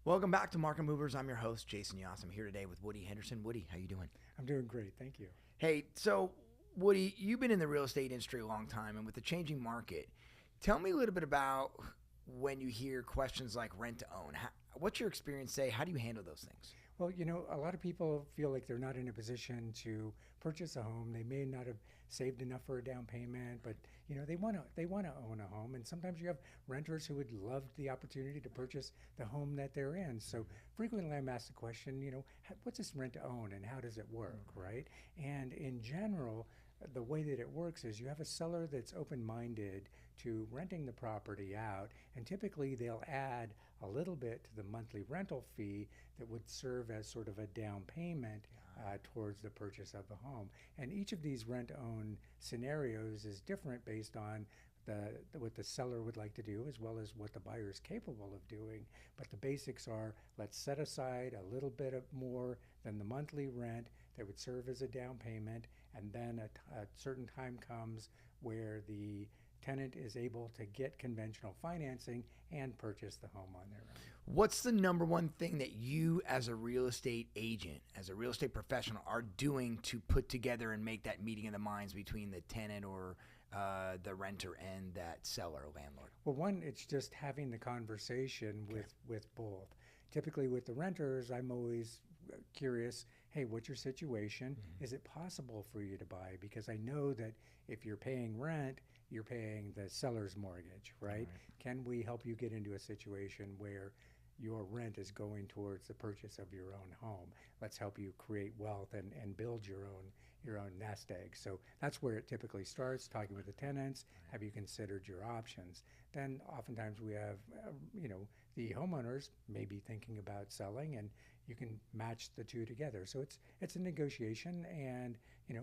Welcome back to Market Movers. I'm your host, Jason Yoss. I'm here today with Woody Henderson. Woody, how you doing? I'm doing great, thank you. Hey, so Woody, you've been in the real estate industry a long time, and with the changing market, tell me a little bit about when you hear questions like rent to own. What's your experience say? How do you handle those things? Well, a lot of people feel like they're not in a position to purchase a home. They may not have saved enough for a down payment, but they want to own a home. And sometimes you have renters who would love the opportunity to purchase the home that they're in. So frequently I'm asked the question, what's this rent to own and how does it work, right? And in general, the way that it works is you have a seller that's open-minded to renting the property out, and typically they'll add a little bit to the monthly rental fee that would serve as sort of a down payment towards the purchase of the home. And each of these rent-own scenarios is different based on what the seller would like to do as well as what the buyer is capable of doing. But the basics are, let's set aside a little bit of more than the monthly rent that would serve as a down payment, and then a certain time comes where the tenant is able to get conventional financing and purchase the home on their own. What's the number one thing that you as a real estate agent, as a real estate professional, are doing to put together and make that meeting of the minds between the tenant or the renter and that seller or landlord? Well, one, it's just having the conversation with both. Typically with the renters, I'm always curious, hey, what's your situation? Mm-hmm. Is it possible for you to buy? Because I know that if you're paying rent, you're paying the seller's mortgage, right? Can we help you get into a situation where your rent is going towards the purchase of your own home? Let's help you create wealth and build your own nest egg. So that's where it typically starts, talking with the tenants. Have you considered your options? Then oftentimes we have, the homeowners may be thinking about selling, and you can match the two together. So it's a negotiation, and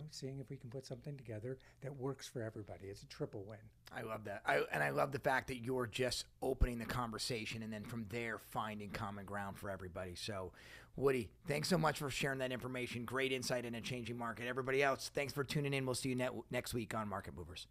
seeing if we can put something together that works for everybody. It's a triple win. I love that. I love the fact that you're just opening the conversation and then from there finding common ground for everybody. So, Woody, thanks so much for sharing that information. Great insight in a changing market. Everybody else, thanks for tuning in. We'll see you next week on Market Movers.